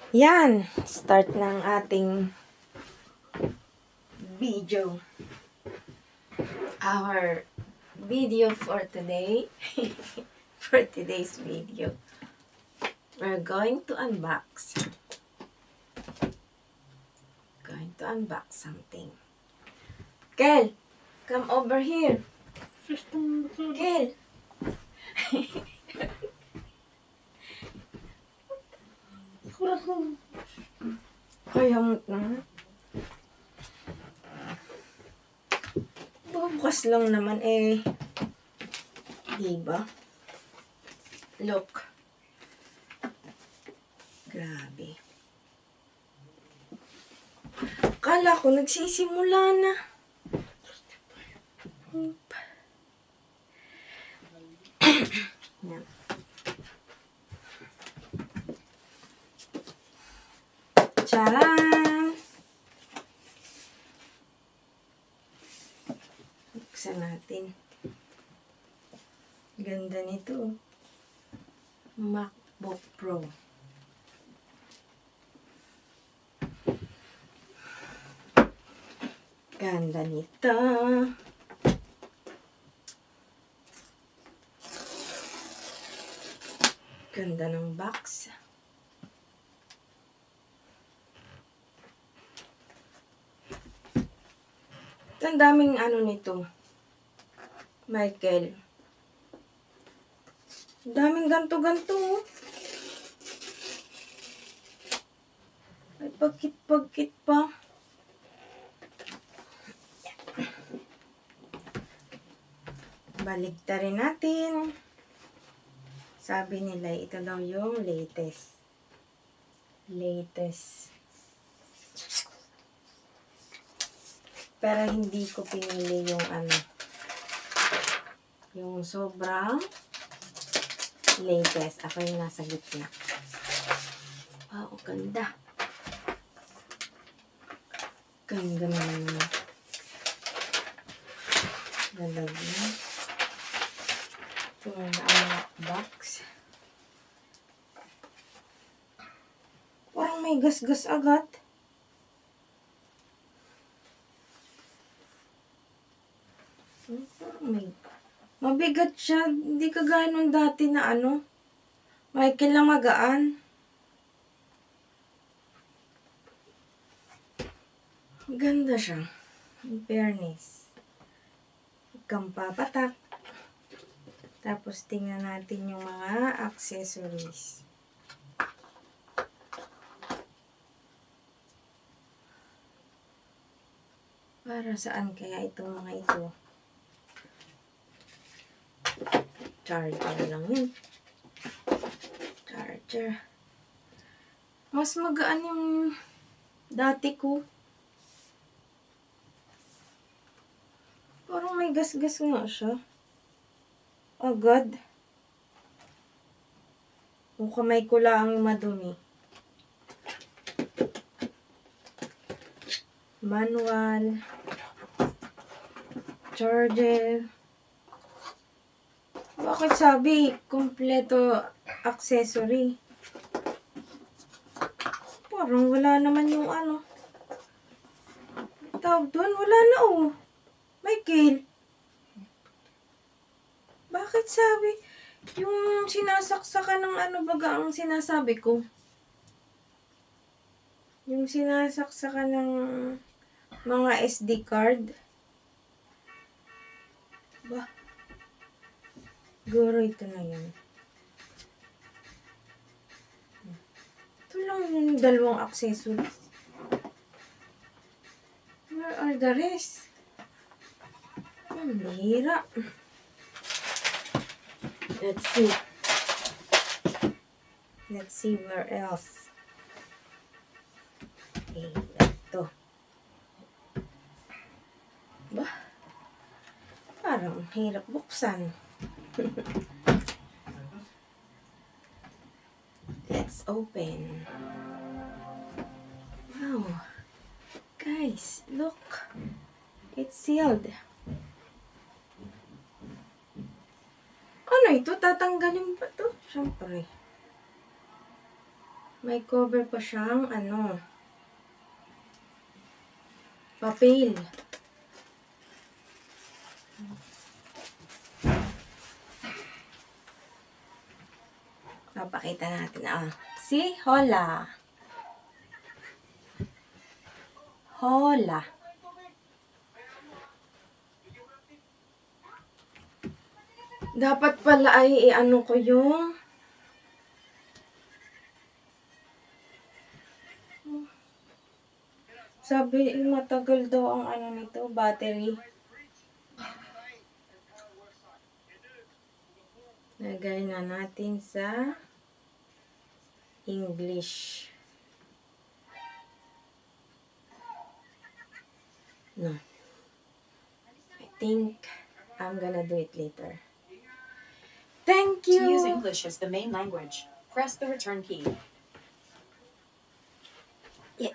Yan, start ng ating video. Our video for today, for today's video, we're going to unbox. Something. Kel, come over here. Kel. Kaya mo na. Bukas lang naman eh. Diba? Look. Grabe. Kala ko nagsisimula na. Yan. Charan! Buksan natin. Ganda nito. MacBook Pro. Ganda nito. Ganda ng box. Ang daming ano nito, Michael. Ang daming ganto-ganto. Ay, pagkit-pagkit pa. Baliktarin natin. Sabi nila, ito daw yung latest. Pero hindi ko pinili yung ano, yung sobrang latest. Ako yung nasa gitna. Wow, ganda. Ganda naman. Ganda naman. Ito na ang box. Parang may gas-gas agad. Mabigat siya. Hindi kagaya nung dati na ano. Michael lang magaan. Ganda siya. In fairness. Huwag kang papatak. Tapos tingnan natin yung mga accessories. Para saan kaya itong mga ito? Charger lang yun. Charger. Mas magaan yung dati ko. Parang may gas-gas nga siya. Agad. Kung kamay ko lang madumi. Manual. Charger. Bakit sabi, kompleto accessory? Parang wala naman yung ano. Tawag doon, wala na oh. Michael. Bakit sabi, yung sinasaksakan ng ano baga ang sinasabi ko? Yung sinasaksakan ng mga SD card. Ba? Siguro ito na yan. Ito lang yung dalawang accessories. Where are the rest? Ang hira. Let's see where else. Okay, ito. Ba? Parang hirap buksan. Let's open. Wow. Guys, look. It's sealed. Ano ito? Tatanggalin pa to? Siyempre. May cover pa siyang ano, papel. Papakita natin. See? Hola. Hola. Dapat pala ay ano ko yung sabi matagal daw ang ano nito, battery. Lagay na natin sa English. No. I think I'm gonna do it later. Thank you! To use English as the main language, press the return key. Yeah.